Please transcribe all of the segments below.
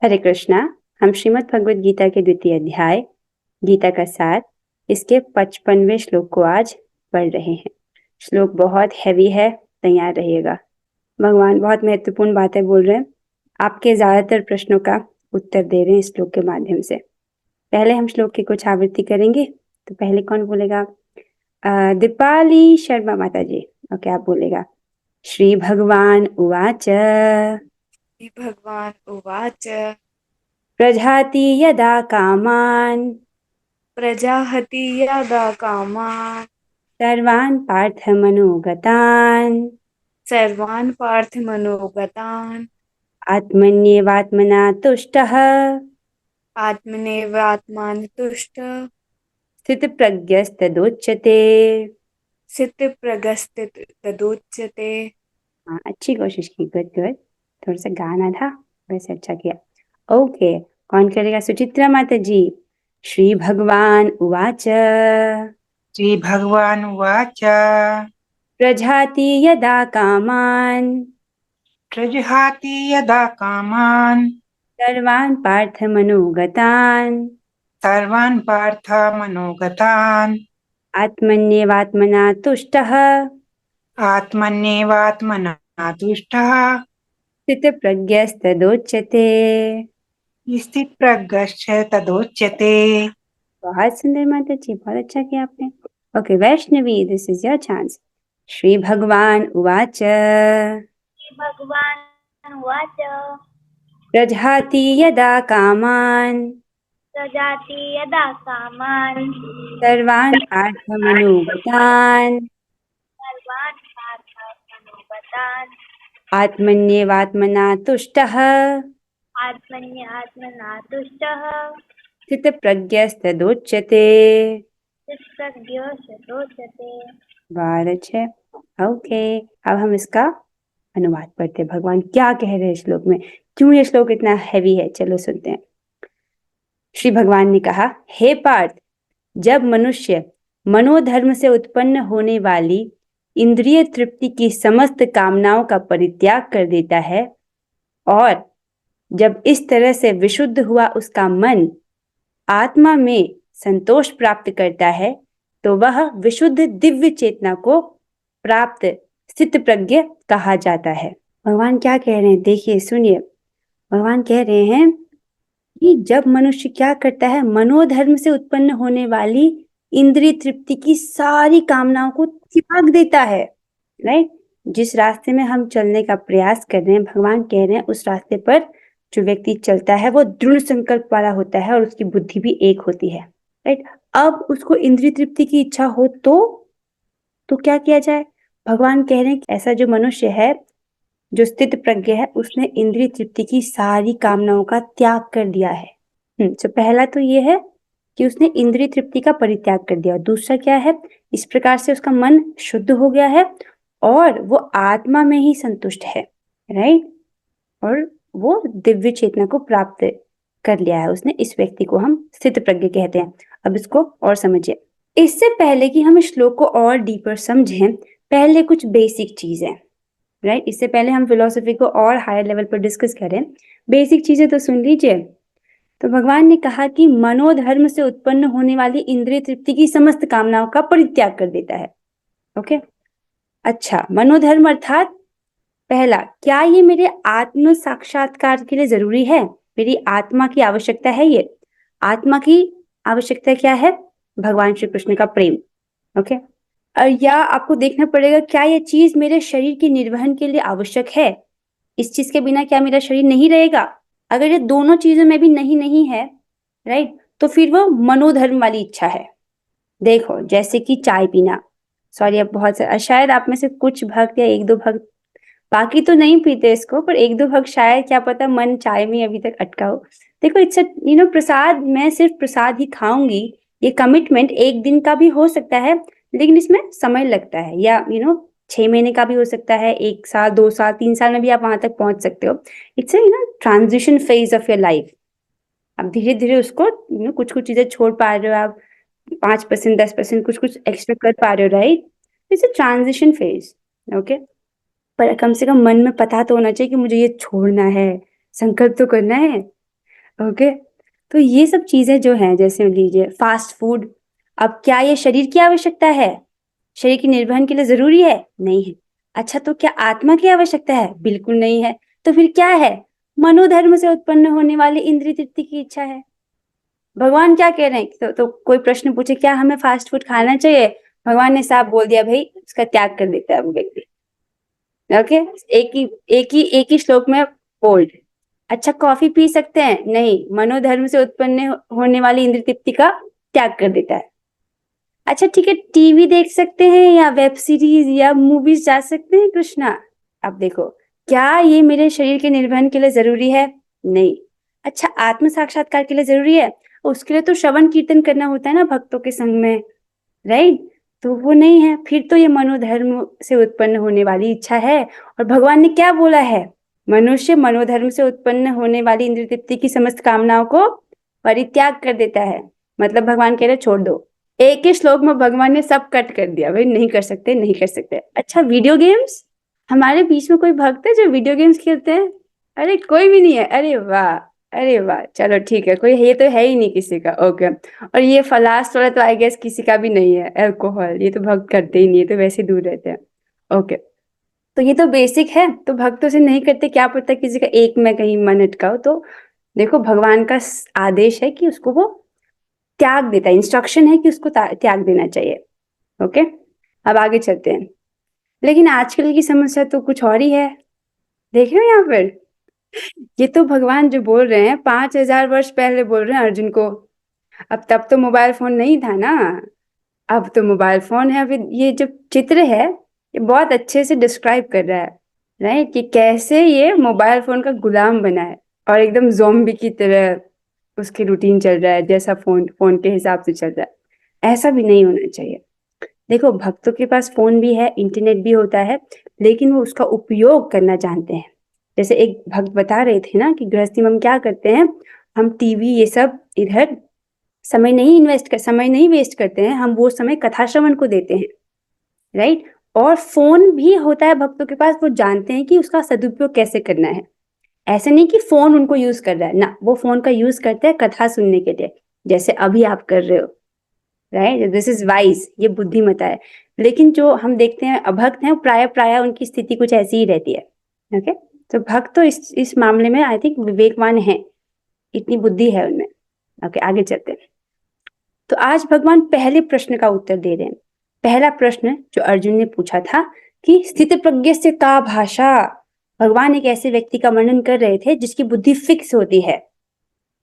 हरे कृष्णा। हम श्रीमद् भगवद गीता के द्वितीय अध्याय गीता का सार इसके 55वें श्लोक को आज पढ़ रहे हैं। श्लोक बहुत हैवी है, तैयार रहिएगा। भगवान बहुत महत्वपूर्ण बातें बोल रहे हैं, आपके ज्यादातर प्रश्नों का उत्तर दे रहे हैं इस श्लोक के माध्यम से। पहले हम श्लोक की कुछ आवृत्ति करेंगे। तो पहले कौन बोलेगा? दीपाली शर्मा माता जी। ओके, आप बोलेगा। श्री भगवान उवाच भगवान उवाच प्रजाति यदा कामान् प्रजाहति यदा कामान् सर्वान् पार्थमनोगतान् सर्वान् पार्थमनोगतान् आत्मन्येवात्मना तुष्टः आत्मनेवात्मानतुष्टः स्थितप्रज्ञस्तदोच्यते। स्थितप्रज्ञस्तदुच्यते। हाँ, अच्छी कोशिश की। Good good. थोड़ा सा गाना था, वैसे अच्छा किया। ओके, कौन करेगा? सुचित्रा माता जी। श्री भगवान उवाच श्रीभगवानुवाच प्रजाति यदा कामान् प्रजहाति यदा कामान् सर्वान् पार्थमनोगतान् सर्वान् पार्थमनोगतान् आत्मन्येवात्मना तुष्टः आत्मन्येवात्मना तुष्टः स्थितप्रज्ञस्तदोच्यते। स्थितप्रज्ञश्च तदोच्यते। बहुत सुंदर माता जी, बहुत अच्छा किया आपने। Okay Vaishnavi, this is your chance. Shri भगवान उवाच भगवान् उवाच प्रजहाति यदा कामान् प्रजाति यदा कामान् सर्वान् पार्थमनोगतान् सर्वान् पार्थमनोगतान् आत्मन्येवात्मना तुष्टः आत्मन्यात्मना तुष्टः स्थितप्रज्ञस्तदोच्यते। चित्तज्ञो शतोचते। बहुत अच्छे। ओके, अब हम इसका अनुवाद पढ़ते हैं। भगवान क्या कह रहे हैं श्लोक में, क्यों ये श्लोक इतना हैवी है, चलो सुनते हैं। श्री भगवान ने कहा, हे पार्थ, जब मनुष्य मनोधर्म से उत्पन्न होने वाली इंद्रिय तृप्ति की समस्त कामनाओं का परित्याग कर देता है और जब इस तरह से विशुद्ध हुआ उसका मन आत्मा में संतोष प्राप्त करता है, तो वह विशुद्ध दिव्य चेतना को प्राप्त स्थित प्रज्ञ कहा जाता है। भगवान क्या कह रहे हैं, देखिए सुनिए। भगवान कह रहे हैं कि जब मनुष्य क्या करता है, मनोधर्म से उत्पन्न होने वाली इंद्रिय तृप्ति की सारी कामनाओं को त्याग देता है। राइट? जिस रास्ते में हम चलने का प्रयास कर रहे हैं, भगवान कह रहे हैं उस रास्ते पर जो व्यक्ति चलता है वो दृढ़ संकल्प वाला होता है और उसकी बुद्धि भी एक होती है। राइट? अब उसको इंद्रिय तृप्ति की इच्छा हो तो क्या किया जाए? भगवान कह रहे हैं कि ऐसा जो मनुष्य है, जो स्थित प्रज्ञ है, उसने इंद्रिय तृप्ति की सारी कामनाओं का त्याग कर दिया है। तो पहला तो ये है कि उसने इंद्रिय तृप्ति का परित्याग कर दिया। दूसरा क्या है? इस प्रकार से उसका मन शुद्ध हो गया है और वो आत्मा में ही संतुष्ट है। राइट? और वो दिव्य चेतना को प्राप्त कर लिया है उसने। इस व्यक्ति को हम स्थित प्रज्ञ कहते हैं। अब इसको और समझिए। इससे पहले कि हम इस श्लोक को और डीपर समझें, पहले कुछ बेसिक चीजें। राइट? इससे पहले हम फिलोसफी को और हायर लेवल पर डिस्कस करें, बेसिक चीजें तो सुन लीजिए। तो भगवान ने कहा कि मनोधर्म से उत्पन्न होने वाली इंद्रिय तृप्ति की समस्त कामनाओं का परित्याग कर देता है। ओके, अच्छा, मनोधर्म अर्थात पहला, क्या ये मेरे आत्म साक्षात्कार के लिए जरूरी है? मेरी आत्मा की आवश्यकता है ये। आत्मा की आवश्यकता क्या है? भगवान श्री कृष्ण का प्रेम। ओके, या आपको देखना पड़ेगा क्या ये चीज मेरे शरीर के निर्वहन के लिए आवश्यक है? इस चीज के बिना क्या मेरा शरीर नहीं रहेगा? अगर ये दोनों चीजों में भी नहीं नहीं है, राइट, तो फिर वो मनोधर्म वाली इच्छा है। देखो, जैसे कि चाय पीना। सॉरी, अब बहुत शायद आप में से कुछ भक्त या एक दो भक्त, बाकी तो नहीं पीते इसको, पर एक दो भक्त शायद, क्या पता, मन चाय में अभी तक अटका हो। देखो, इट्स प्रसाद। मैं सिर्फ प्रसाद ही खाऊंगी, ये कमिटमेंट एक दिन का भी हो सकता है, लेकिन इसमें समय लगता है। या 6 महीने का भी हो सकता है, 1 साल, 2 साल, 3 साल में भी आप वहां तक पहुंच सकते हो। It's transition phase of your life. अब धीरे धीरे उसको कुछ कुछ चीजें छोड़ पा रहे हो आप, 5%, 10%, कुछ कुछ एक्स्ट्रा कर पा रहे हो। Right? It's a transition phase. Okay, पर कम से कम मन में पता तो होना चाहिए कि मुझे ये छोड़ना है, संकल्प तो करना है। ओके। तो ये सब चीजें जो हैं, जैसे लीजिए फास्ट फूड, अब क्या ये शरीर की आवश्यकता है? शरीर के निर्वहन के लिए जरूरी है? नहीं है। अच्छा, तो क्या आत्मा की आवश्यकता है? बिल्कुल नहीं है। तो फिर क्या है? मनोधर्म से उत्पन्न होने वाली इंद्रिय तृप्ति की इच्छा है। भगवान क्या कह रहे हैं? तो कोई प्रश्न पूछे क्या हमें फास्ट फूड खाना चाहिए, भगवान ने साफ बोल दिया भाई उसका त्याग कर देता है वो व्यक्ति। ओके, एक ही श्लोक में बोल्ड। अच्छा, कॉफी पी सकते हैं? नहीं, मनोधर्म से उत्पन्न होने वाली इंद्रिय तृप्ति का त्याग कर देता है। अच्छा ठीक है, टीवी देख सकते हैं या वेब सीरीज या मूवीज जा सकते हैं कृष्णा? अब देखो, क्या ये मेरे शरीर के निर्वहन के लिए जरूरी है? नहीं। अच्छा, आत्म साक्षात्कार के लिए जरूरी है? उसके लिए तो श्रवण कीर्तन करना होता है ना भक्तों के संग में, राइट? तो वो नहीं है। फिर तो ये मनोधर्म से उत्पन्न होने वाली इच्छा है। और भगवान ने क्या बोला है? मनुष्य मनोधर्म से उत्पन्न होने वाली इंद्रिय तृप्ति की समस्त कामनाओं को परित्याग कर देता है। मतलब भगवान कह रहे छोड़ दो। एक ही श्लोक में भगवान ने सब कट कर दिया, भाई नहीं कर सकते, नहीं कर सकते। अच्छा, वीडियो गेम्स, हमारे बीच में कोई भक्त है जो वीडियो गेम्स खेलते हैं? अरे कोई भी नहीं है। अरे वाह, अरे वाह, चलो ठीक है, कोई ये तो है ही नहीं किसी का। ओके। और ये फलास वाला तो आई गेस किसी का भी नहीं है। अल्कोहल ये तो भक्त करते ही नहीं है, तो वैसे दूर रहते हैं। ओके, तो ये तो बेसिक है, तो भक्तों से नहीं करते, क्या पता किसी का एक में कहीं मन अटका हो। तो देखो, भगवान का आदेश है कि उसको वो त्याग देता है, इंस्ट्रक्शन है कि उसको त्याग देना चाहिए। ओके, अब आगे चलते हैं। लेकिन आजकल की समस्या तो कुछ और ही है। देख रहे हो यहाँ पर, ये तो भगवान जो बोल रहे हैं 5000 वर्ष पहले बोल रहे हैं अर्जुन को। अब तब तो मोबाइल फोन नहीं था ना, अब तो मोबाइल फोन है। अभी ये जो चित्र है ये बहुत अच्छे से डिस्क्राइब कर रहा है, राइट, कि कैसे ये मोबाइल फोन का गुलाम बना है और एकदम ज़ॉम्बी की तरह उसकी रूटीन चल रहा है, जैसा फोन फोन के हिसाब से चल रहा है। ऐसा भी नहीं होना चाहिए। देखो, भक्तों के पास फोन भी है, इंटरनेट भी होता है, लेकिन वो उसका उपयोग करना जानते हैं। जैसे एक भक्त बता रहे थे ना कि गृहस्थी में हम क्या करते हैं, हम टीवी ये सब इधर समय नहीं वेस्ट करते हैं, हम वो समय कथा श्रवण को देते हैं, राइट। और फोन भी होता है भक्तों के पास, वो जानते हैं कि उसका सदुपयोग कैसे करना है। ऐसे नहीं कि फोन उनको यूज कर रहा है ना, वो फोन का यूज करते हैं कथा सुनने के लिए, जैसे अभी आप कर रहे हो, राइट। दिस इज वाइज, ये बुद्धिमता है। लेकिन जो हम देखते हैं अभक्त हैं, प्राय प्राय उनकी स्थिति कुछ ऐसी ही रहती है। ओके, तो भक्त तो इस मामले में आई थिंक विवेकवान है, इतनी बुद्धि है उनमें। ओके, आगे चलते हैं। तो आज भगवान पहले प्रश्न का उत्तर दे रहे हैं। पहला प्रश्न जो अर्जुन ने पूछा था कि स्थित प्रज्ञ से का भाषा, भगवान एक ऐसे व्यक्ति का वर्णन कर रहे थे जिसकी बुद्धि फिक्स होती है,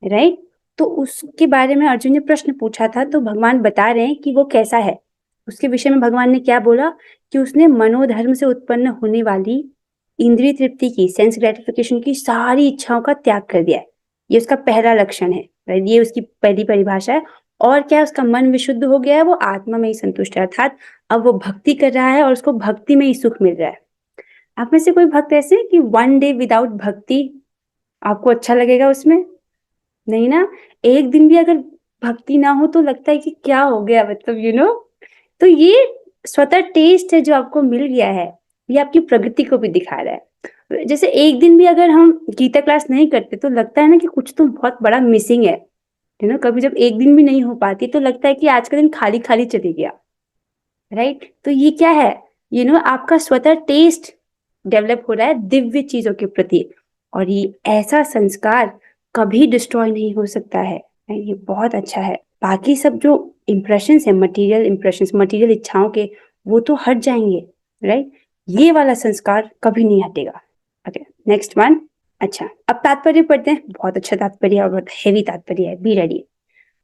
राइट। तो उसके बारे में अर्जुन ने प्रश्न पूछा था, तो भगवान बता रहे हैं कि वो कैसा है। उसके विषय में भगवान ने क्या बोला कि उसने मनोधर्म से उत्पन्न होने वाली इंद्रिय तृप्ति की, सेंस ग्रेटिफिकेशन की सारी इच्छाओं का त्याग कर दिया है। ये उसका पहला लक्षण है, राइट, ये उसकी पहली परिभाषा है। और क्या, उसका मन विशुद्ध हो गया है, वो आत्मा में ही संतुष्ट है, अर्थात अब वो भक्ति कर रहा है और उसको भक्ति में ही सुख मिल रहा है। आप में से कोई भक्त ऐसे है कि वन डे विदाउट भक्ति आपको अच्छा लगेगा उसमें? नहीं ना। एक दिन भी अगर भक्ति ना हो तो लगता है कि क्या हो गया, मतलब तो ये स्वतः टेस्ट है जो आपको मिल गया है, ये आपकी प्रगति को भी दिखा रहा है। जैसे एक दिन भी अगर हम गीता क्लास नहीं करते तो लगता है ना कि कुछ तो बहुत बड़ा मिसिंग है, कभी जब एक दिन भी नहीं हो पाती तो लगता है कि आज का दिन खाली खाली चले गया, राइट। तो ये क्या है, आपका स्वतः टेस्ट डेवलप हो रहा है दिव्य चीजों के प्रति, और ये ऐसा संस्कार कभी डिस्ट्रॉय नहीं हो सकता है। ये बहुत अच्छा है। बाकी सब जो इम्प्रेशंस है, मटेरियल इच्छाओं के, वो तो हट जाएंगे, राइट। ये वाला संस्कार कभी नहीं हटेगा। Okay, next one. अच्छा, अब तात्पर्य पढ़ते हैं। बहुत अच्छा तात्पर्य और बहुत हेवी तात्पर्य है, बी रेडी।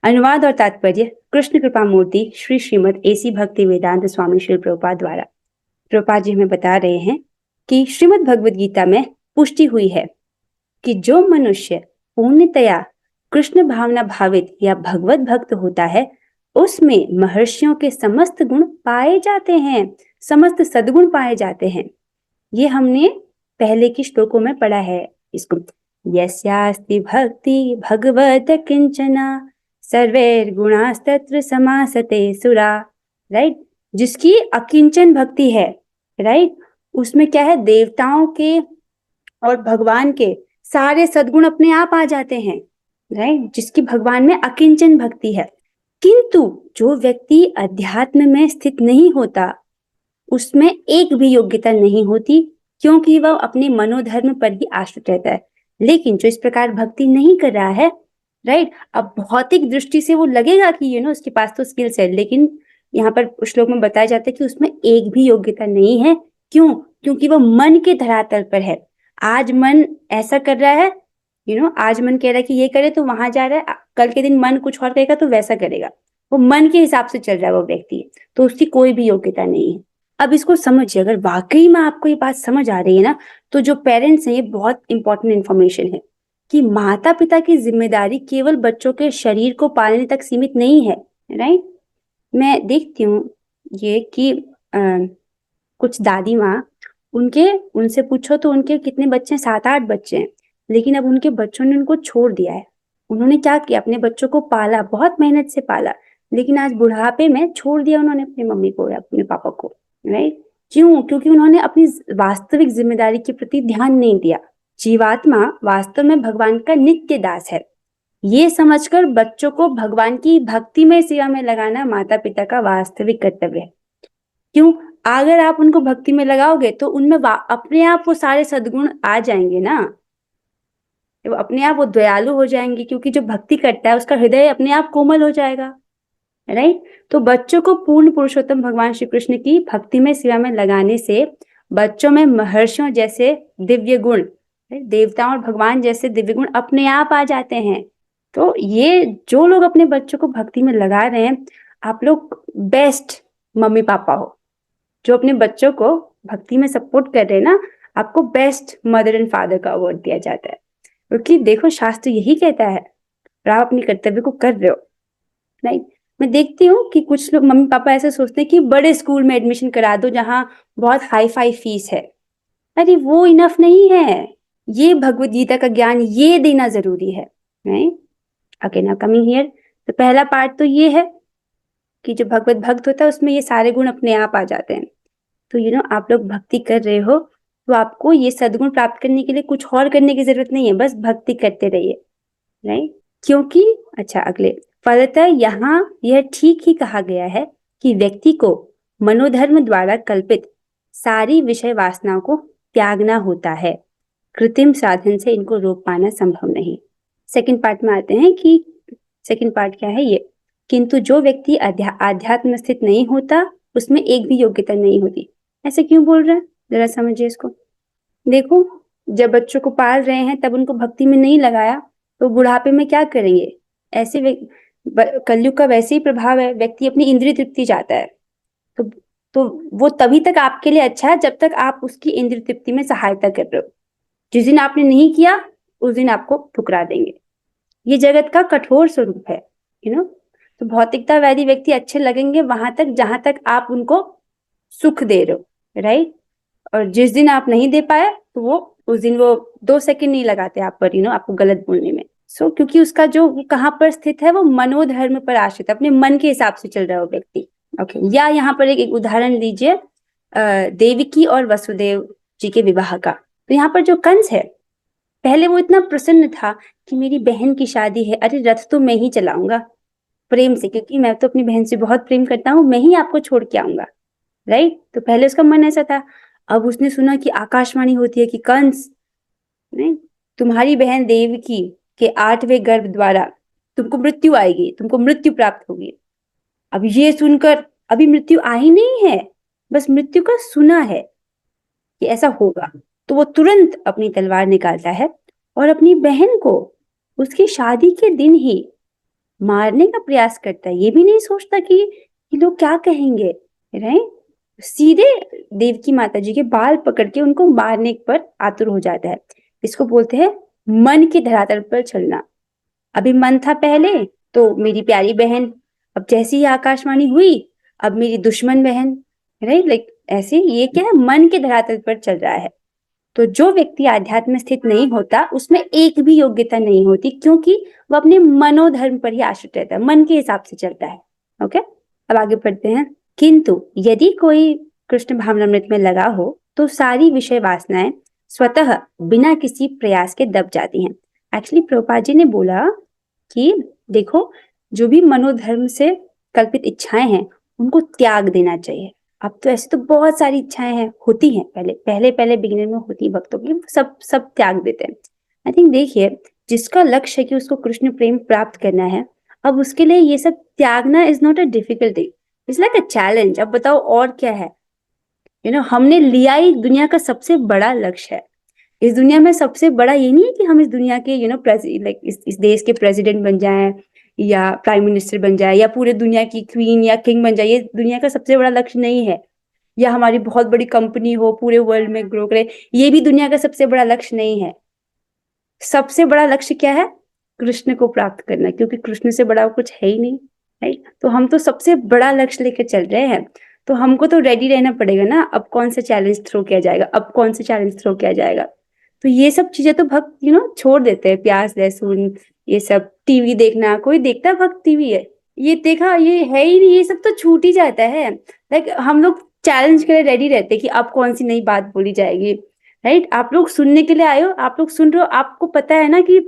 अनुवाद और तात्पर्य कृष्ण कृपा मूर्ति श्री श्रीमद एसी भक्ति वेदांत स्वामी श्री प्रभुपाद द्वारा। प्रभुपाद जी हमें बता रहे हैं कि श्रीमद् भगवद गीता में पुष्टि हुई है कि जो मनुष्य पूर्णतया कृष्ण भावना भावित या भगवत भक्त होता है, उसमें महर्षियों के समस्त गुण पाए जाते हैं, समस्त सद्गुण पाए जाते हैं। ये हमने पहले की श्लोकों में पढ़ा है इसको। यस्यास्ति भक्ति भगवत किंचना सर्वैर गुणास्तत्र समासते सुरा, राइट। जिसकी अकिंचन भक्ति है, राइट, उसमें क्या है, देवताओं के और भगवान के सारे सद्गुण अपने आप आ जाते हैं, राइट, जिसकी भगवान में अकिंचन भक्ति है। किंतु जो व्यक्ति अध्यात्म में स्थित नहीं होता उसमें एक भी योग्यता नहीं होती, क्योंकि वह अपने मनोधर्म पर ही आश्रित रहता है। लेकिन जो इस प्रकार भक्ति नहीं कर रहा है, राइट, अब भौतिक दृष्टि से वो लगेगा कि उसके पास तो स्किल्स है, लेकिन यहाँ पर श्लोक में बताया जाता है कि उसमें एक भी योग्यता नहीं है। क्यों? क्योंकि वो मन के धरातल पर है। आज मन ऐसा कर रहा है, आज मन कह रहा है कि ये करे तो वहां जा रहा है, कल के दिन मन कुछ और कहेगा तो वैसा करेगा। वो मन के हिसाब से चल रहा है वो व्यक्ति, तो उसकी कोई भी योग्यता नहीं है। अब इसको समझिए, अगर वाकई में आपको ये बात समझ आ रही है ना, तो जो पेरेंट्स हैं, ये बहुत इंपॉर्टेंट इंफॉर्मेशन है कि माता पिता की जिम्मेदारी केवल बच्चों के शरीर को पालने तक सीमित नहीं है। राइट, मैं देखती हूँ ये कि कुछ दादी माँ, उनसे पूछो तो उनके कितने बच्चे हैं, 7-8 बच्चे हैं, लेकिन अब उनके बच्चों ने उनको छोड़ दिया है। उन्होंने क्या किया, अपने बच्चों को पाला, बहुत मेहनत से पाला, लेकिन आज बुढ़ापे में छोड़ दिया उन्होंने अपनी मम्मी को या अपने पापा को। राइट, क्यों? क्योंकि उन्होंने अपनी वास्तविक जिम्मेदारी के प्रति ध्यान नहीं दिया। जीवात्मा वास्तव में भगवान का नित्य दास है, ये समझकर बच्चों को भगवान की भक्ति में सेवा में लगाना माता पिता का वास्तविक कर्तव्य है। क्यों? अगर आप उनको भक्ति में लगाओगे तो उनमें अपने आप वो सारे सद्गुण आ जाएंगे ना, वो अपने आप वो दयालु हो जाएंगे, क्योंकि जो भक्ति करता है उसका हृदय अपने आप कोमल हो जाएगा। राइट, तो बच्चों को पूर्ण पुरुषोत्तम भगवान श्री कृष्ण की भक्ति में सेवा में लगाने से बच्चों में महर्षियों जैसे दिव्य गुण, देवताओं और भगवान जैसे दिव्य गुण अपने आप आ जाते हैं। तो ये जो लोग अपने बच्चों को भक्ति में लगा रहे हैं, आप लोग बेस्ट मम्मी पापा हो। जो अपने बच्चों को भक्ति में सपोर्ट कर रहे हैं ना, आपको बेस्ट मदर एंड फादर का अवार्ड दिया जाता है, क्योंकि देखो शास्त्र यही कहता है और आप अपने कर्तव्य को कर रहे हो। राइट, मैं देखती हूँ कि कुछ लोग मम्मी पापा ऐसे सोचते हैं कि बड़े स्कूल में एडमिशन करा दो जहां बहुत हाई फाई फीस है। अरे वो इनफ नहीं है, ये भगवत गीता का ज्ञान ये देना जरूरी है। Right, okay, now coming here, तो पहला पार्ट तो ये है कि जो भगवत भक्त होता है उसमें ये सारे गुण अपने आप आ जाते हैं। तो आप लोग भक्ति कर रहे हो तो आपको ये सद्गुण प्राप्त करने के लिए कुछ और करने की जरूरत नहीं है, बस भक्ति करते रहिए। राइट, क्योंकि अच्छा अगले फलतः यहाँ यह ठीक ही कहा गया है कि व्यक्ति को मनोधर्म द्वारा कल्पित सारी विषय वासनाओं को त्यागना होता है, कृत्रिम साधन से इनको रोक पाना संभव नहीं। सेकंड पार्ट में आते हैं कि सेकंड पार्ट क्या है ये, किंतु जो व्यक्ति आध्यात्म स्थित नहीं होता उसमें एक भी योग्यता नहीं होती। ऐसे क्यों बोल रहे हैं, जरा समझिए इसको। देखो, जब बच्चों को पाल रहे हैं तब उनको भक्ति में नहीं लगाया तो बुढ़ापे में क्या करेंगे। ऐसे कलयुग का वैसे ही प्रभाव है, व्यक्ति अपनी इंद्रिय तृप्ति चाहता है, तो वो तभी तक आपके लिए अच्छा है जब तक आप उसकी इंद्रिय तृप्ति में सहायता कर रहे हो। जिस दिन आपने नहीं किया उस दिन आपको ठुकरा देंगे। ये जगत का कठोर स्वरूप है। तो भौतिकतावादी व्यक्ति अच्छे लगेंगे वहां तक जहां तक आप उनको सुख दे रहे हो। राइट, और जिस दिन आप नहीं दे पाए तो उस दिन वो 2 सेकंड नहीं लगाते आप पर आपको गलत बोलने में। क्योंकि उसका जो कहाँ पर स्थित है वो मनोधर्म पर आश्रित, अपने मन के हिसाब से चल रहा है वो व्यक्ति। ओके, या यहाँ पर एक उदाहरण लीजिए देवकी और वसुदेव जी के विवाह का। तो यहाँ पर जो कंस है, पहले वो इतना प्रसन्न था कि मेरी बहन की शादी है, अरे रथ तो मैं ही चलाऊंगा प्रेम से, क्योंकि मैं तो अपनी बहन से बहुत प्रेम करता हूँ, मैं ही आपको छोड़ के आऊंगा। राइट, तो पहले उसका मन ऐसा था। अब उसने सुना कि आकाशवाणी होती है कि कंस, नहीं, तुम्हारी बहन देवकी के 8वें गर्भ द्वारा तुमको मृत्यु आएगी, तुमको मृत्यु प्राप्त होगी। अब ये सुनकर, अभी मृत्यु आई नहीं है, बस मृत्यु का सुना है कि ऐसा होगा, तो वो तुरंत अपनी तलवार निकालता है और अपनी बहन को उसकी शादी के दिन ही मारने का प्रयास करता है। ये भी नहीं सोचता कि लोग क्या कहेंगे। राइट, सीधे देवकी माता जी के बाल पकड़ के उनको मारने पर आतुर हो जाता है। इसको बोलते हैं मन के धरातल पर चलना। अभी मन था पहले तो मेरी प्यारी बहन, अब जैसी ही आकाशवाणी हुई अब मेरी दुश्मन बहन। राइट, लाइक ऐसे ये क्या है, मन के धरातल पर चल रहा है। तो जो व्यक्ति आध्यात्म में स्थित नहीं होता उसमें एक भी योग्यता नहीं होती, क्योंकि वो अपने मनोधर्म पर ही आश्रित रहता है, मन के हिसाब से चलता है। ओके, अब आगे पढ़ते हैं। किंतु यदि कोई कृष्ण भावनामृत में लगा हो तो सारी विषय वासनाएं स्वतः बिना किसी प्रयास के दब जाती हैं। एक्चुअली प्रभुपाद जी ने बोला कि देखो, जो भी मनोधर्म से कल्पित इच्छाएं हैं उनको त्याग देना चाहिए। अब तो ऐसे तो बहुत सारी इच्छाएं हैं, होती हैं, पहले पहले पहले बिगिनर में होती भक्तों की, सब सब त्याग देते हैं। आई थिंक देखिए, जिसका लक्ष्य है कि उसको कृष्ण प्रेम प्राप्त करना है, अब उसके लिए ये सब त्यागना is not a difficulty, it's like a challenge. अब बताओ और क्या है। हमने लिया ही दुनिया का सबसे बड़ा लक्ष्य है। इस दुनिया में सबसे बड़ा ये नहीं है कि हम इस दुनिया के लाइक इस देश के प्रेसिडेंट बन जाएं या प्राइम मिनिस्टर बन जाए या पूरे दुनिया की क्वीन या किंग बन जाए। ये दुनिया का सबसे बड़ा लक्ष्य नहीं है। या हमारी बहुत बड़ी कंपनी हो, पूरे वर्ल्ड में ग्रो करे, ये भी दुनिया का सबसे बड़ा लक्ष्य नहीं है। सबसे बड़ा लक्ष्य क्या है? कृष्ण को प्राप्त करना, क्योंकि कृष्ण से बड़ा कुछ है ही नहीं, राइट। तो हम तो सबसे बड़ा लक्ष्य लेकर चल रहे हैं, तो हमको तो रेडी रहना पड़ेगा ना। अब कौन सा चैलेंज थ्रो किया जाएगा, अब कौन सा चैलेंज थ्रो किया जाएगा। तो ये सब चीजें तो भक्त छोड़ देते हैं। प्याज लहसुन ये सब, टीवी देखना, कोई देखता है भक्त टीवी है? ये देखा, ये है ही नहीं, ये सब तो छूट ही जाता है। लाइक हम लोग चैलेंज के लिए रेडी रहते हैं कि अब कौन सी नई बात बोली जाएगी, राइट। आप लोग सुनने के लिए आए हो, आप लोग सुन रहे हो, आपको पता है ना कि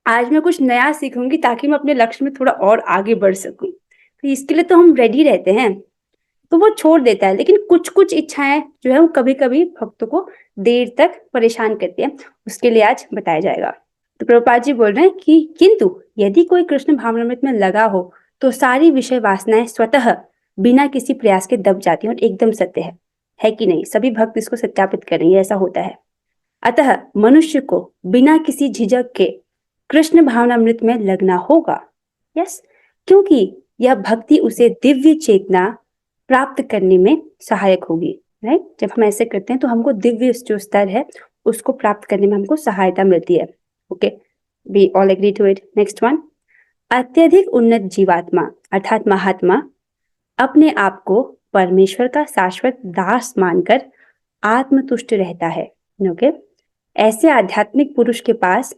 आज मैं कुछ नया सीखूंगी ताकि मैं अपने लक्ष्य में थोड़ा और आगे बढ़ सकूं। तो इसके लिए तो हम रेडी रहते हैं। तो वो छोड़ देता है। लेकिन कुछ कुछ इच्छाएं जो है वो कभी कभी भक्तों को देर तक परेशान करती है, उसके लिए आज बताया जाएगा। तो प्रभुपाद जी बोल रहे हैं कि किंतु यदि कोई कृष्ण भावनामृत में लगा हो तो सारी विषय वासनाएं स्वतः बिना किसी प्रयास के दब जाती हैं, और एकदम सत्य है कि नहीं? सभी भक्त इसको सत्यापित करेंगे, ऐसा होता है। अतः मनुष्य को बिना किसी झिझक के कृष्ण भावनामृत में लगना होगा। यस, क्योंकि यह भक्ति उसे दिव्य चेतना प्राप्त करने में सहायक होगी, राइट। जब हम ऐसे करते हैं तो हमको दिव्य जो स्तर है उसको प्राप्त करने में हमको सहायता मिलती है। Okay, we all agree to it. Next one, अत्यधिक उन्नत जीवात्मा अर्थात महात्मा अपने आप को परमेश्वर का शाश्वत दास मानकर आत्मतुष्ट रहता है। ओके, ऐसे आध्यात्मिक पुरुष के पास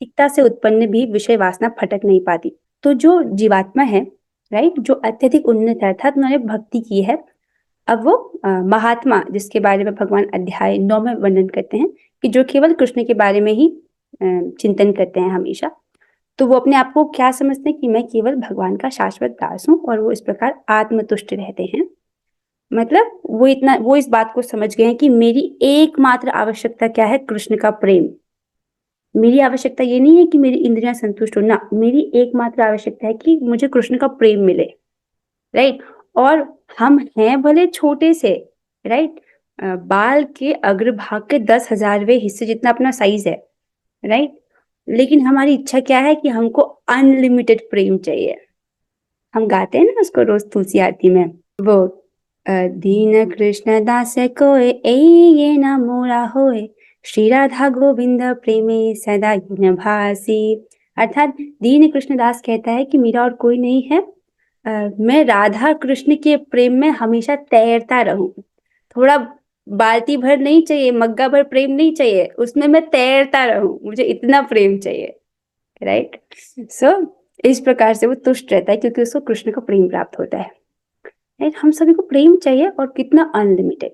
इच्छा से उत्पन्न भी विषय वासना फटक नहीं पाती। तो जो जीवात्मा है, राइट, जो अत्यधिक उन्नत अर्थात उन्होंने भक्ति की है, अब वो महात्मा, जिसके बारे में भगवान अध्याय 9 में वर्णन करते हैं कि जो केवल कृष्ण के बारे में ही चिंतन करते हैं हमेशा, तो वो अपने आप को क्या समझते हैं कि मैं केवल भगवान का शाश्वत दास हूँ, और वो इस प्रकार आत्मतुष्ट रहते हैं। मतलब वो इस बात को समझ गए हैं कि मेरी एकमात्र आवश्यकता क्या है? कृष्ण का प्रेम। मेरी आवश्यकता ये नहीं है कि मेरी इंद्रियां संतुष्ट हो ना, मेरी एकमात्र आवश्यकता है कि मुझे कृष्ण का प्रेम मिले, राइट। और हम हैं भले छोटे से, राइट, बाल के अग्रभाग के 10,000वें हिस्से जितना अपना साइज है, राइट, लेकिन हमारी इच्छा क्या है कि हमको अनलिमिटेड प्रेम चाहिए। हम गाते हैं ना उसको रोज तुलसी आरती में, वो दीन कृष्ण दास कोय ये न मोरा होए, श्री राधा गोविंद प्रेमे सदा हीन भासी। अर्थात दीन कृष्णदास कहता है कि मेरा और कोई नहीं है, मैं राधा कृष्ण के प्रेम में हमेशा तैरता रहूं। थोड़ा बाल्टी भर नहीं चाहिए, मग्गा भर प्रेम नहीं चाहिए, उसमें मैं तैरता रहूं, मुझे इतना प्रेम चाहिए, राइट। सो इस प्रकार से वो तुष्ट रहता है क्योंकि उसको कृष्ण का प्रेम प्राप्त होता है, राइट। हम सभी को प्रेम चाहिए, और कितना अनलिमिटेड।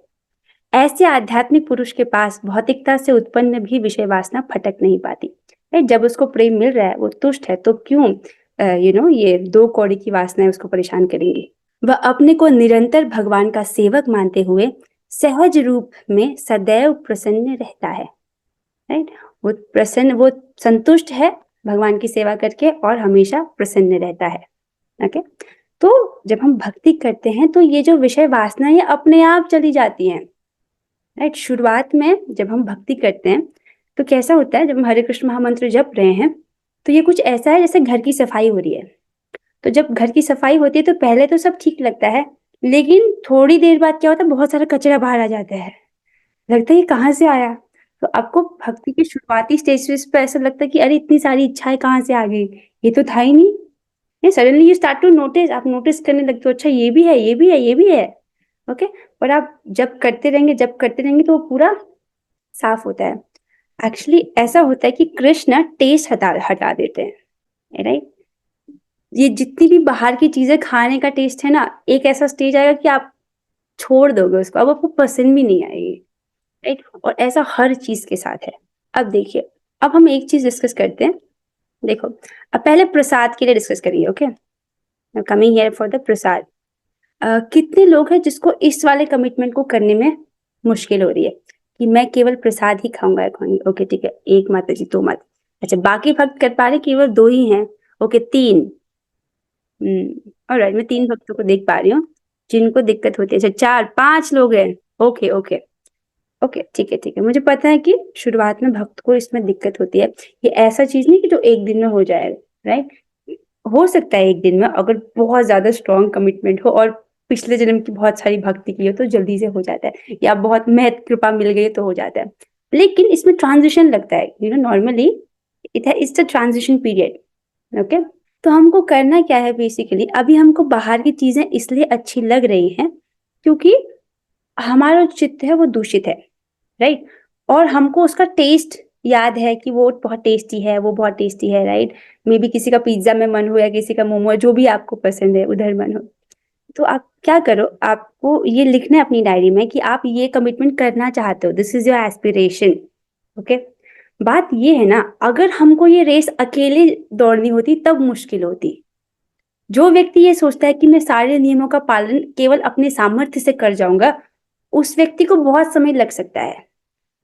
ऐसे आध्यात्मिक पुरुष के पास भौतिकता से उत्पन्न भी विषय वासना फटक नहीं पाती, राइट। जब उसको प्रेम मिल रहा है, वो तुष्ट है, तो क्यों ये 2 कौड़ी की वासनाएं उसको परेशान करेंगी। वह अपने को निरंतर भगवान का सेवक मानते हुए सहज रूप में सदैव प्रसन्न रहता है, राइट। वो संतुष्ट है भगवान की सेवा करके और हमेशा प्रसन्न रहता है। ओके, तो जब हम भक्ति करते हैं तो ये जो विषय वासना है अपने आप चली जाती हैं, राइट। शुरुआत में जब हम भक्ति करते हैं तो कैसा होता है, जब हम हरे कृष्ण महामंत्र जप रहे हैं तो ये कुछ ऐसा है जैसे घर की सफाई हो रही है। तो जब घर की सफाई होती है तो पहले तो सब ठीक लगता है, लेकिन थोड़ी देर बाद क्या होता है, बहुत सारा कचरा बाहर आ जाता है, लगता है ये कहाँ से आया। तो आपको भक्ति के शुरुआती स्टेजेस पे ऐसा लगता है कि अरे इतनी सारी इच्छाएं कहाँ से आ गई, ये तो था ही नहीं। Suddenly you start to notice, आप नोटिस करने लगते हो, अच्छा ये भी है, ये भी है, ये भी है। ओके, पर आप जब करते रहेंगे तो वो पूरा साफ होता है। एक्चुअली ऐसा होता है कि कृष्ण टेस्ट हटा देते हैं, राइट। ये जितनी भी बाहर की चीजें खाने का टेस्ट है ना, एक ऐसा स्टेज आएगा कि आप छोड़ दोगे उसको, अब आपको पसंद भी नहीं आएगी, राइट। और ऐसा हर चीज के साथ है। अब देखिए, अब हम एक चीज डिस्कस करते हैं देखो, अब पहले प्रसाद के लिए डिस्कस करिए, okay? Coming here for the prasad. कितने लोग हैं जिसको इस वाले कमिटमेंट को करने में मुश्किल हो रही है कि मैं केवल प्रसाद ही खाऊंगा या खाऊंगी? ओके, ठीक है, एक माता जी, दो माता, अच्छा, बाकी भक्त कर पा रहे, केवल दो ही हैं, ओके, तीन। ऑलराइट, मैं तीन भक्तों को देख पा रही हूँ जिनको दिक्कत होती है। अच्छा, चार पांच लोग हैं, ओके ओके ओके, ठीक है ठीक है, मुझे पता है कि शुरुआत में भक्त को इसमें दिक्कत होती है। ये ऐसा चीज नहीं कि जो एक दिन में हो जाएगा, राइट? हो सकता है एक दिन में, अगर बहुत ज्यादा स्ट्रॉन्ग कमिटमेंट हो और पिछले जन्म की बहुत सारी भक्ति की हो तो जल्दी से हो जाता है, या बहुत महत कृपा मिल गई तो हो जाता है। लेकिन इसमें ट्रांजिशन लगता है, normally it's a transition period, okay? तो हमको करना क्या है बेसिकली, अभी हमको बाहर की चीजें इसलिए अच्छी लग रही हैं क्योंकि हमारा जो चित्त है वो दूषित है, राइट? और हमको उसका टेस्ट याद है कि वो बहुत टेस्टी है, वो बहुत टेस्टी है, राइट? मे बी किसी का पिज्जा में मन हो या किसी का मोमो, जो भी आपको पसंद है उधर मन हो। तो आप क्या करो, आपको ये लिखना है अपनी डायरी में कि आप ये कमिटमेंट करना चाहते हो, this is your aspiration, okay? बात ये है ना, अगर हमको ये रेस अकेले दौड़नी होती तब मुश्किल होती। जो व्यक्ति ये सोचता है कि मैं सारे नियमों का पालन केवल अपने सामर्थ्य से कर जाऊंगा, उस व्यक्ति को बहुत समय लग सकता है।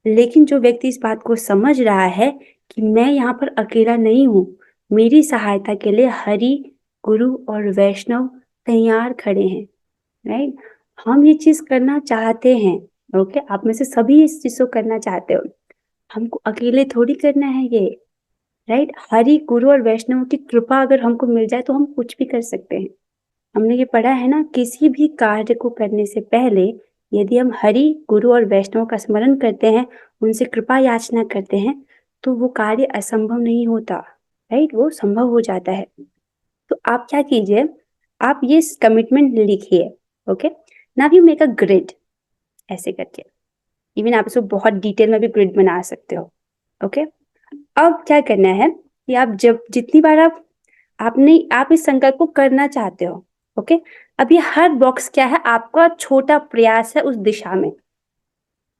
लेकिन जो व्यक्ति इस बात को समझ रहा है कि मैं यहाँ पर अकेला नहीं हूँ, मेरी सहायता के लिए हरि, गुरु और वैष्णव तैयार खड़े हैं, राइट? हम ये चीज करना चाहते हैं, ओके? आप में से सभी इस चीज को करना चाहते हो, हमको अकेले थोड़ी करना है ये, राइट? हरि, गुरु और वैष्णव की कृपा अगर हमको मिल जाए तो हम कुछ भी कर सकते हैं। हमने ये पढ़ा है ना, किसी भी कार्य को करने से पहले यदि हम हरि, गुरु और वैष्णव का स्मरण करते हैं, उनसे कृपा याचना करते हैं, तो वो कार्य असंभव नहीं होता, राइट? वो संभव हो जाता है। तो आप क्या कीजिए, आप ये कमिटमेंट लिखिए, okay? Now you make a grid, ऐसे करके। इवन आप इसको बहुत डिटेल में भी ग्रिड बना सकते हो, ओके? अब क्या करना है कि आप जब जितनी बार आप इस संकल्प को करना चाहते हो, ओके? अब ये हर बॉक्स क्या है, आपका छोटा प्रयास है उस दिशा में,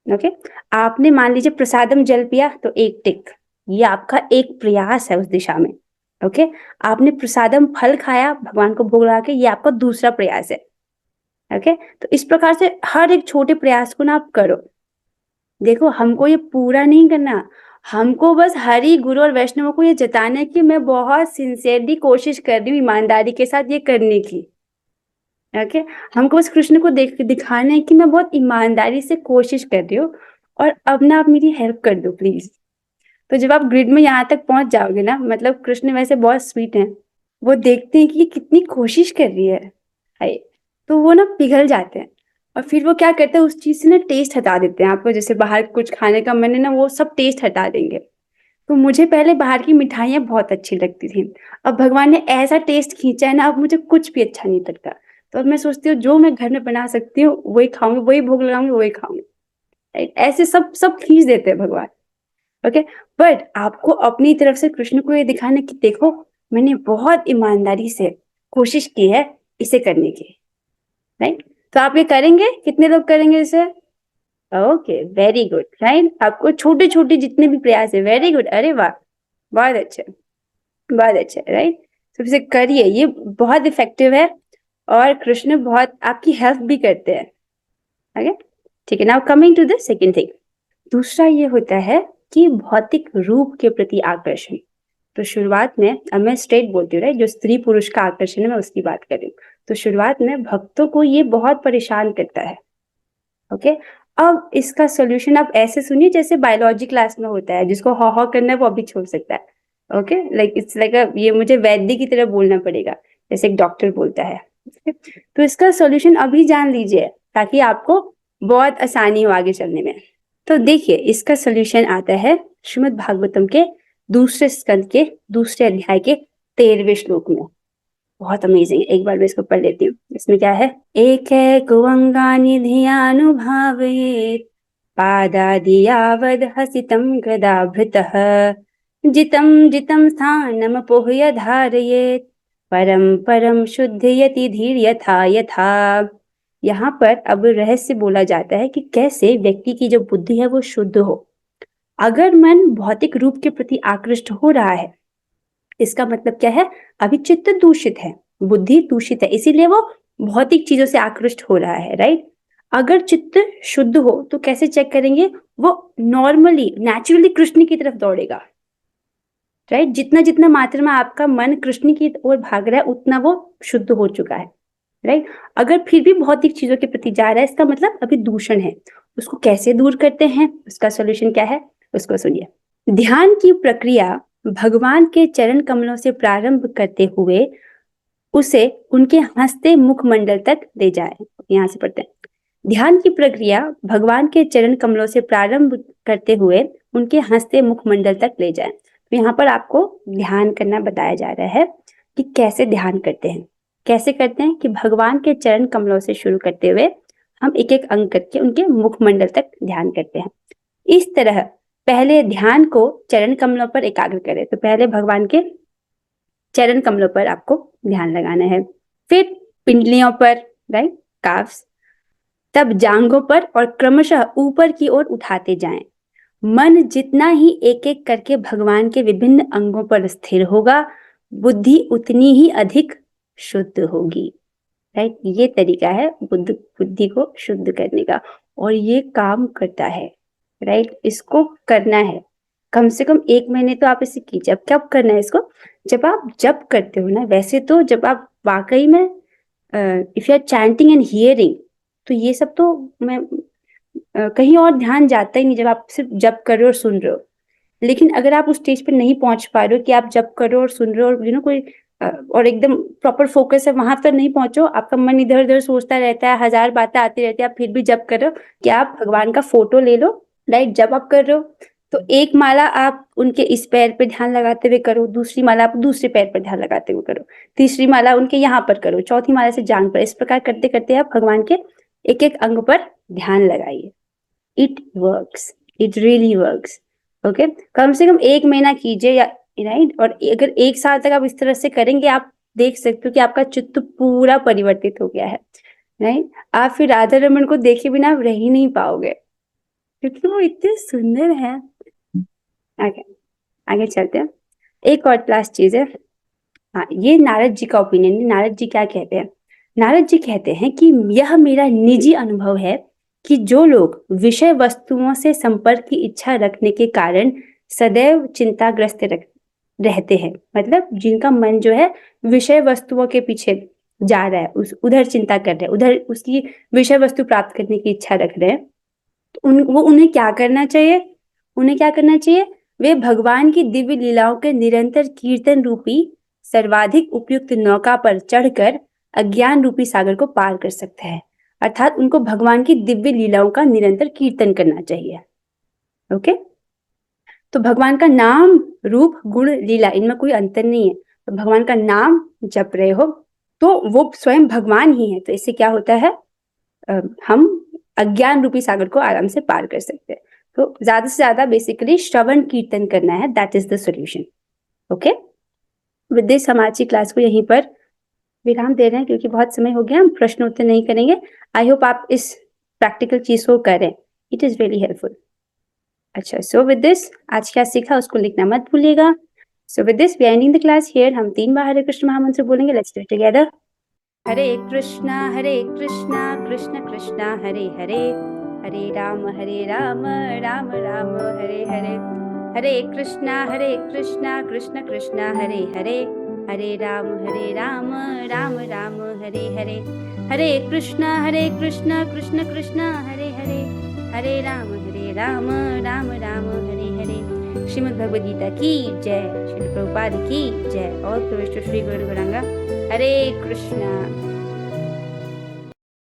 ओके? आपने मान लीजिए प्रसादम जल पिया तो एक टिक, ये आपका एक प्रयास है उस दिशा में, ओके? आपने प्रसादम फल खाया भगवान को भोग लगा के, ये आपका दूसरा प्रयास है, ओके? तो इस प्रकार से हर एक छोटे प्रयास को ना आप करो। देखो, हमको ये पूरा नहीं करना, हमको बस हरि, गुरु और वैष्णव को ये जताना है कि मैं बहुत सिंसियरली कोशिश कर रही हूँ ईमानदारी के साथ ये करने की, ओके? हमको बस कृष्ण को दिखाना है कि मैं बहुत ईमानदारी से कोशिश कर रही हूँ, और अब ना आप मेरी हेल्प कर दो प्लीज। तो जब आप ग्रिड में यहाँ तक पहुंच जाओगे ना, मतलब कृष्ण वैसे बहुत स्वीट हैं, वो देखते हैं कि ये कितनी कोशिश कर रही है, हाय, तो वो ना पिघल जाते हैं, और फिर वो क्या करते हैं, उस चीज से ना टेस्ट हटा देते हैं। आपको जैसे बाहर कुछ खाने का मन है ना, वो सब टेस्ट हटा देंगे। तो मुझे पहले बाहर की मिठाइयाँ बहुत अच्छी लगती थी, अब भगवान ने ऐसा टेस्ट खींचा है ना, अब मुझे कुछ भी अच्छा नहीं लगता। तो अब मैं सोचती हूँ जो मैं घर में बना सकती हूँ वही खाऊंगी, वही भोग लगाऊंगी, वही खाऊंगी, राइट? ऐसे सब सब खींच देते हैं भगवान, ओके? बट आपको अपनी तरफ से कृष्ण को ये दिखाना कि देखो, मैंने बहुत ईमानदारी से कोशिश की है इसे करने की, राइट? तो आप ये करेंगे, कितने लोग करेंगे इसे? Okay, very good, right? आपको छोटे छोटे जितने भी प्रयास है, वेरी गुड, अरे वाह, बहुत अच्छा, बहुत अच्छा, राइट? तो इसे करिए, ये बहुत इफेक्टिव है, और कृष्ण बहुत आपकी हेल्प भी करते हैं, ओके? ठीक है, now coming to the second thing. दूसरा ये होता है कि भौतिक रूप के प्रति आकर्षण। तो शुरुआत में, अब मैं स्ट्रेट बोलती हूँ, राइट? जो स्त्री पुरुष का आकर्षण है मैं उसकी बात कर रही हूँ। तो शुरुआत में भक्तों को ये बहुत परेशान करता है, ओके? अब इसका सोल्यूशन आप ऐसे सुनिए जैसे बायोलॉजी क्लास में होता है, जिसको हॉ हॉ करना है वो अभी छोड़ सकता है, ओके? लाइक इट्स लाइक ये मुझे वैद्य की तरह बोलना पड़ेगा जैसे एक डॉक्टर बोलता है, okay? तो इसका सोल्यूशन अभी जान लीजिए ताकि आपको बहुत आसानी हो आगे चलने में। तो देखिए, इसका सोल्यूशन आता है श्रीमद् भागवतम के दूसरे स्कंद के दूसरे अध्याय के 13वें श्लोक में। बहुत अमेजिंग है, एक बार मैं इसको पढ़ लेती हूँ। इसमें क्या है? एक है कुवंगानि धियानुभावयेत् पादादि यावद् हसितं गदाभृतः जितं जितं स्थानम पोह्य धारयेत् परम परम शुद्धयति धीर यथा यथा। यहाँ पर अब रहस्य बोला जाता है कि कैसे व्यक्ति की जो बुद्धि है वो शुद्ध हो। अगर मन भौतिक रूप के प्रति आकृष्ट हो रहा है इसका मतलब क्या है? अभी चित्त दूषित है, बुद्धि दूषित है, इसीलिए वो भौतिक चीजों से आकृष्ट हो रहा है, राइट? अगर चित्त शुद्ध हो तो कैसे चेक करेंगे? वो नॉर्मली नेचुरली कृष्ण की तरफ दौड़ेगा, राइट? जितना जितना मात्रा में आपका मन कृष्ण की ओर भाग रहा है उतना वो शुद्ध हो चुका है, राइट? अगर फिर भी भौतिक चीजों के प्रति जा रहा है, इसका मतलब अभी दूषण है। उसको कैसे दूर करते हैं? उसका सॉल्यूशन क्या है? उसको सुनिए। ध्यान की प्रक्रिया भगवान के चरण कमलों से प्रारंभ करते हुए उसे उनके हंसते मुखमंडल तक ले जाए। यहाँ से पढ़ते हैं। ध्यान की प्रक्रिया भगवान के चरण कमलों से प्रारंभ करते हुए उनके हंसते मुखमंडल तक ले जाए। तो यहाँ पर आपको ध्यान करना बताया जा रहा है कि कैसे ध्यान करते हैं। कैसे करते हैं? कि भगवान के चरण कमलों से शुरू करते हुए हम एक एक अंग करके उनके मुखमंडल तक ध्यान करते हैं। इस तरह पहले ध्यान को चरण कमलों पर एकाग्र करें। तो पहले भगवान के चरण कमलों पर आपको ध्यान लगाना है, फिर पिंडलियों पर, राइट, काफ्स, तब जांघों पर और क्रमशः ऊपर की ओर उठाते जाएं। मन जितना ही एक एक करके भगवान के विभिन्न अंगों पर स्थिर होगा, बुद्धि उतनी ही अधिक शुद्ध होगी, राइट? ये तरीका है बुद्धि को शुद्ध करने का, और ये काम करता है, राइट? इसको करना है कम से कम 1 महीने तो आप इसे कीजिए। अब कब करना है इसको? जब आप जप करते हो ना। वैसे तो जब आप वाकई में if you are chanting and hearing, तो ये सब तो मैं कहीं और ध्यान जाता ही नहीं जब आप सिर्फ जप कर रहे हो और सुन रहे हो। लेकिन अगर आप उस स्टेज पे नहीं पहुंच पा रहे हो कि आप जप कर रहे हो और सुन रहे हो और कोई और एकदम प्रॉपर फोकस है, वहां पर नहीं पहुंचो, आपका मन इधर उधर सोचता रहता है, 1000 बातें आती रहती है, आप फिर भी जप कर रहे हो, कि आप भगवान का फोटो ले लो, राइट? जब आप कर रहे हो तो एक माला आप उनके इस पैर पे ध्यान लगाते हुए करो, दूसरी माला आप दूसरे पैर पर ध्यान लगाते हुए करो, तीसरी माला उनके यहाँ पर करो, चौथी माला से जांघ पर। इस प्रकार करते करते आप भगवान के एक एक अंग पर ध्यान लगाइए। It works, it really works. Okay, कम से कम 1 महीना कीजिए, या राइट? और अगर 1 साल तक आप इस तरह से करेंगे, आप देख सकते हो कि आपका चित्त पूरा परिवर्तित हो गया है, राइट? आप फिर राधा रमन को देखे बिना आप रह ही नहीं पाओगे, क्योंकि वो इतने सुंदर है। आगे चलते हैं। एक और क्लास चीज है, हाँ, ये नारद जी का ओपिनियन है। नारद जी क्या कहते हैं? नारद जी कहते हैं कि यह मेरा निजी अनुभव है कि जो लोग विषय वस्तुओं से संपर्क की इच्छा रखने के कारण सदैव चिंताग्रस्त रहते हैं, मतलब जिनका मन जो है विषय वस्तुओं के पीछे जा रहा है, उधर चिंता कर रहे हैं, उधर उसकी विषय वस्तु प्राप्त करने की इच्छा रख रहे हैं, तो उन्हें क्या करना चाहिए? उन्हें क्या करना चाहिए? वे भगवान की दिव्य लीलाओं के निरंतर कीर्तन रूपी सर्वाधिक उपयुक्त नौका पर चढ़कर अज्ञान रूपी सागर को पार कर सकते हैं। अर्थात उनको भगवान की दिव्य लीलाओं का निरंतर कीर्तन करना चाहिए। ओके, तो भगवान का नाम, रूप, गुण, लीला, इनमें कोई अंतर नहीं है। तो भगवान का नाम जप रहे हो तो वो स्वयं भगवान ही है, तो इससे क्या होता है? हम अज्ञान रूपी सागर को आराम से पार कर सकते हैं। तो ज्यादा से ज्यादा बेसिकली श्रवण कीर्तन करना है, that is the solution. Okay, with this हम आज की क्लास को यहीं पर विराम दे रहे हैं, क्योंकि बहुत समय हो गया, हम प्रश्न उत्तर नहीं करेंगे। आई होप आप इस प्रैक्टिकल चीज को करें, इट इज वेरी हेल्पफुल। अच्छा, सो विद दिस आज क्या सीखा उसको लिखना मत भूलिएगा। So with this we are ending the class here. हम 3 बार हरे कृष्ण महामंत्र बोलेंगे, let's do it together. Hare Krishna Krishna Krishna Hare Hare, Hare Ram Ram Ram Hare Hare, Hare Krishna Krishna Krishna Hare Hare, Hare Ram Ram Ram Hare Hare, Hare Krishna Krishna Krishna Hare Hare, Hare Ram Ram Ram Hare Hare. Shrimad Bhagavad Gita की जय, श्री प्रभुपाद की जय, और प्रविष्ट श्री गुरु गौरांगा। हरे कृष्णा।